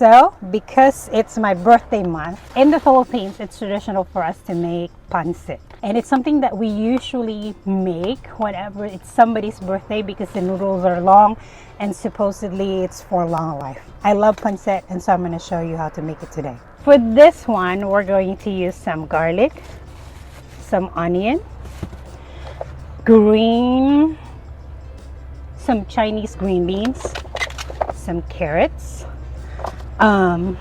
So, because it's my birthday month, in the Philippines, it's traditional for us to make pansit. And it's something that we usually make whenever it's somebody's birthday because the noodles are long and supposedly it's for long life. I love pansit, and so I'm going to show you how to make it today. For this one, we're going to use some garlic, some onion, some Chinese green beans, some carrots. I'm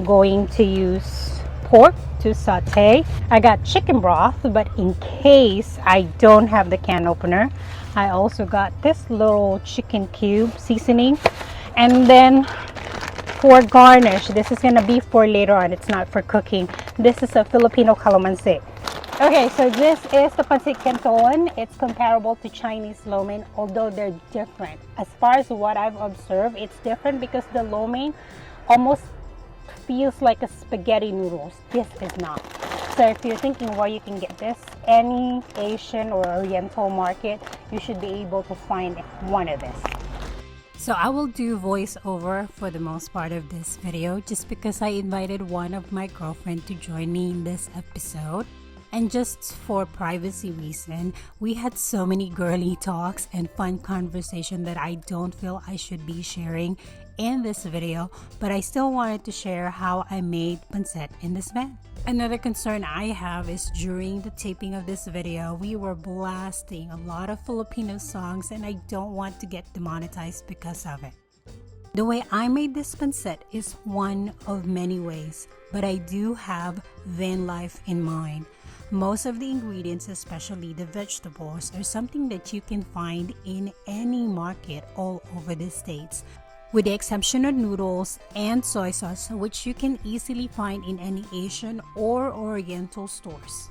going to use pork to saute. I got chicken broth, but in case I don't have the can opener, I also got this little chicken cube seasoning. And then for garnish, this is gonna be for later on, it's not for cooking. This is a Filipino calamansi. Okay, so this is the Pansit Canton. It's comparable to Chinese lo mein, although they're different. As far as what I've observed, it's different because the lo mein almost feels like a spaghetti noodles. This is not. So if you're thinking where you can get this, any Asian or Oriental market, you should be able to find one of this. So I will do voiceover for the most part of this video just because I invited one of my girlfriend to join me in this episode. And just for privacy reason, we had so many girly talks and fun conversation that I don't feel I should be sharing in this video, but I still wanted to share how I made pansit in this van. Another concern I have is during the taping of this video, we were blasting a lot of Filipino songs and I don't want to get demonetized because of it. The way I made this pansit is one of many ways, but I do have Vanlife in mind. Most of the ingredients, especially the vegetables, are something that you can find in any market all over the States, with the exception of noodles and soy sauce, which you can easily find in any Asian or Oriental stores.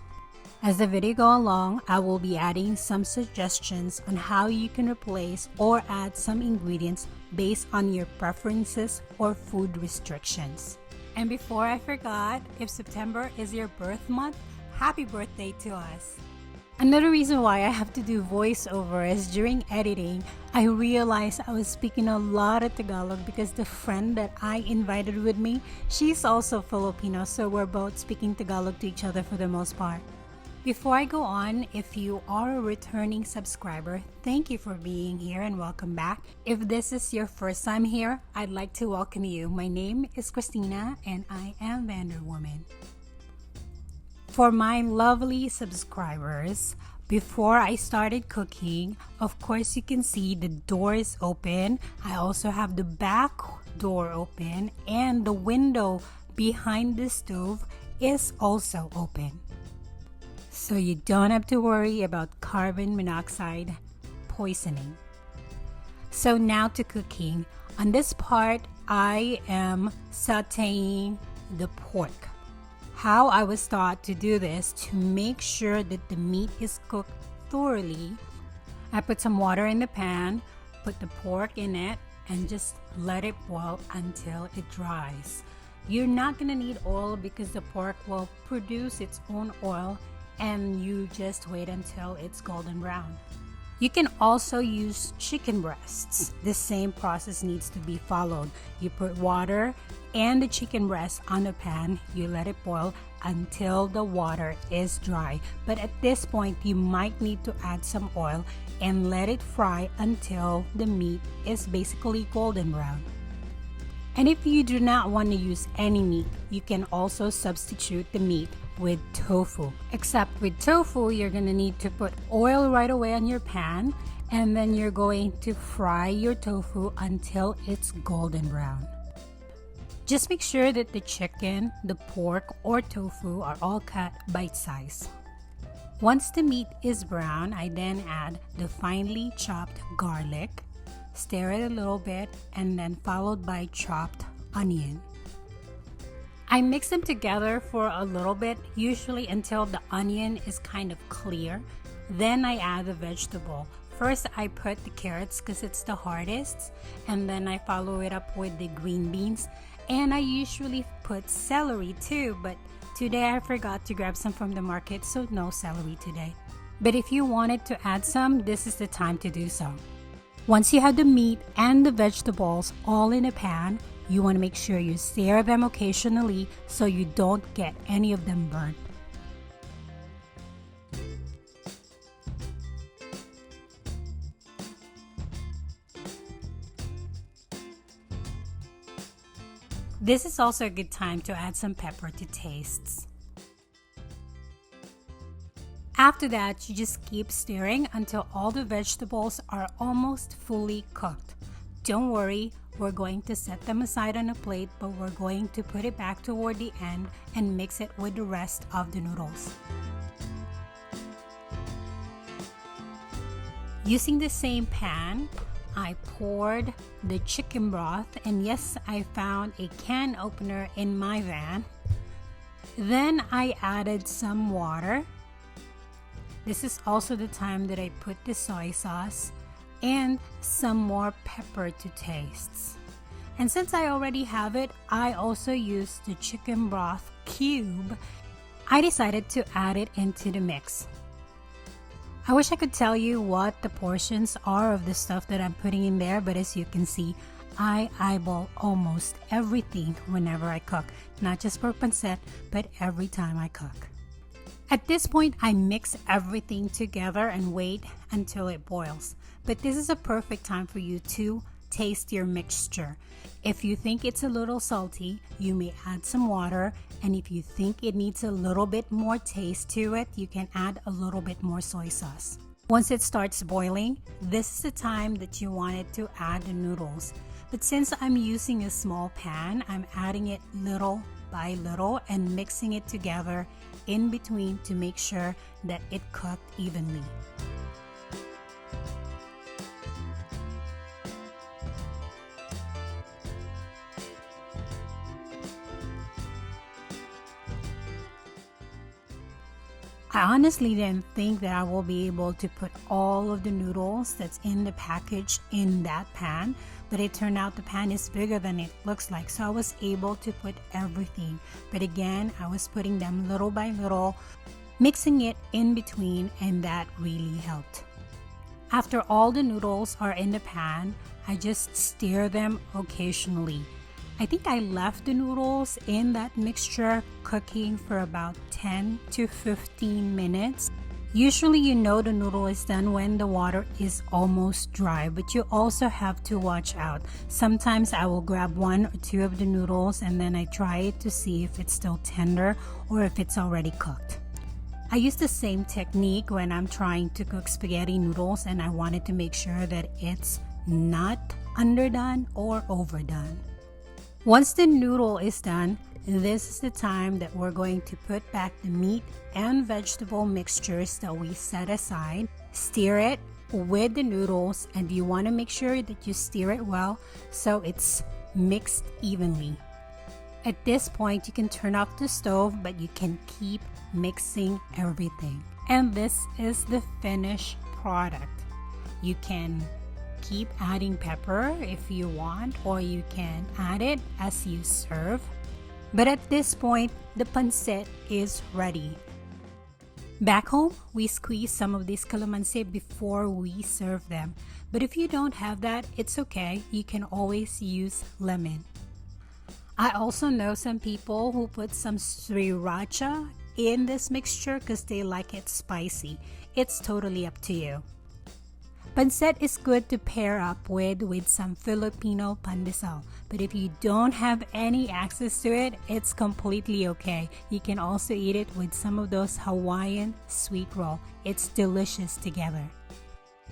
As the video goes along, I will be adding some suggestions on how you can replace or add some ingredients based on your preferences or food restrictions. And before I forgot, if September is your birth month, happy birthday to us. Another reason why I have to do voiceover is during editing, I realized I was speaking a lot of Tagalog because the friend that I invited with me, she's also Filipino, so we're both speaking Tagalog to each other for the most part. Before I go on, if you are a returning subscriber, thank you for being here and welcome back. If this is your first time here, I'd like to welcome you. My name is Christina and I am Vanderwoman. For my lovely subscribers, before I started cooking, of course you can see the door is open. I also have the back door open and the window behind the stove is also open. So you don't have to worry about carbon monoxide poisoning. So now to cooking. On this part, I am sauteing the pork. How I was taught to do this to make sure that the meat is cooked thoroughly. I put some water in the pan, put the pork in it, and just let it boil until it dries. You're not gonna need oil because the pork will produce its own oil and you just wait until it's golden brown. You can also use chicken breasts. The same process needs to be followed. You put water and the chicken breast on the pan. You let it boil until the water is dry. But at this point, you might need to add some oil and let it fry until the meat is basically golden brown. And if you do not want to use any meat, you can also substitute the meat with tofu. Except with tofu, you're gonna need to put oil right away on your pan and then you're going to fry your tofu until it's golden brown. Just make sure that the chicken, the pork, or tofu are all cut bite-size. Once the meat is brown, I then add the finely chopped garlic, stir it a little bit, and then followed by chopped onion. I mix them together for a little bit, usually until the onion is kind of clear. Then I add the vegetable. First, I put the carrots because it's the hardest, and then I follow it up with the green beans. And I usually put celery too, but today I forgot to grab some from the market, so no celery today. But if you wanted to add some, this is the time to do so. Once you have the meat and the vegetables all in a pan, You want to make sure you stir them occasionally so you don't get any of them burnt. This is also a good time to add some pepper to tastes. After that, you just keep stirring until all the vegetables are almost fully cooked. Don't worry, we're going to set them aside on a plate, but we're going to put it back toward the end and mix it with the rest of the noodles. Using the same pan, I poured the chicken broth, and yes, I found a can opener in my van. Then I added some water. This is also the time that I put the soy sauce and some more pepper to taste. And since I already have it, I also used the chicken broth cube. I decided to add it into the mix. I wish I could tell you what the portions are of the stuff that I'm putting in there, but as you can see, I eyeball almost everything whenever I cook. Not just for pancit, but every time I cook. At this point, I mix everything together and wait until it boils. But this is a perfect time for you to taste your mixture. If you think it's a little salty, you may add some water, and if you think it needs a little bit more taste to it, you can add a little bit more soy sauce. Once it starts boiling, this is the time that you wanted to add the noodles. But since I'm using a small pan, I'm adding it little by little and mixing it together in between to make sure that it cooked evenly. I honestly didn't think that I will be able to put all of the noodles that's in the package in that pan, but it turned out the pan is bigger than it looks like, so I was able to put everything. But again, I was putting them little by little, mixing it in between, and that really helped. After all the noodles are in the pan, I just stir them occasionally. I think I left the noodles in that mixture cooking for about 10 to 15 minutes. Usually you know the noodle is done when the water is almost dry, but you also have to watch out. Sometimes I will grab one or two of the noodles and then I try it to see if it's still tender or if it's already cooked. I use the same technique when I'm trying to cook spaghetti noodles, and I wanted to make sure that it's not underdone or overdone. Once the noodle is done, this is the time that we're going to put back the meat and vegetable mixtures that we set aside. Stir it with the noodles, and you want to make sure that you stir it well so it's mixed evenly. At this point, you can turn off the stove, but you can keep mixing everything. And this is the finished product. You can keep adding pepper if you want, or you can add it as you serve. But at this point, the pancit is ready. Back home, we squeeze some of this calamansi before we serve them. But if you don't have that, it's okay. You can always use lemon. I also know some people who put some sriracha in this mixture because they like it spicy. It's totally up to you. Pancit is good to pair up with some Filipino pandesal, but if you don't have any access to it, it's completely okay. You can also eat it with some of those Hawaiian sweet roll. It's delicious together.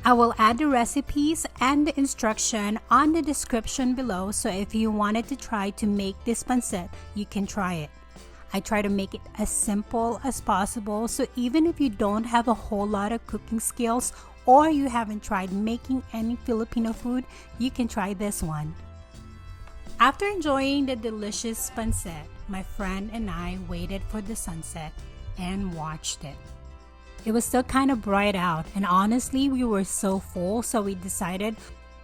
I will add the recipes and the instruction on the description below, so if you wanted to try to make this pancit, you can try it. I try to make it as simple as possible, so even if you don't have a whole lot of cooking skills or you haven't tried making any Filipino food, you can try this one. After enjoying the delicious pancit, my friend and I waited for the sunset and watched it. It was still kind of bright out, and honestly, we were so full, so we decided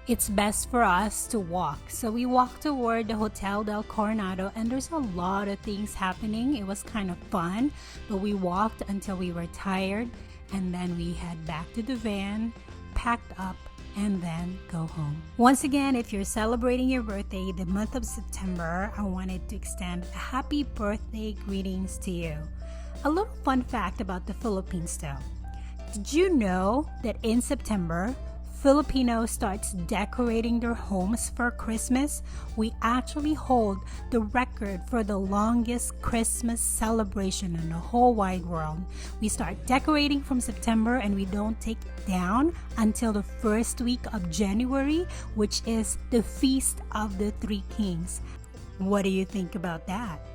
it's best for us to walk. So we walked toward the Hotel del Coronado, and there's a lot of things happening. It was kind of fun, but we walked until we were tired, and then we head back to the van, packed up, and then go home. Once again, if you're celebrating your birthday the month of September, I wanted to extend a happy birthday greetings to you. A little fun fact about the Philippines though. Did you know that in September, Filipinos starts decorating their homes for Christmas? We actually hold the record for the longest Christmas celebration in the whole wide world. We start decorating from September and we don't take it down until the first week of January, which is the Feast of the Three Kings. What do you think about that?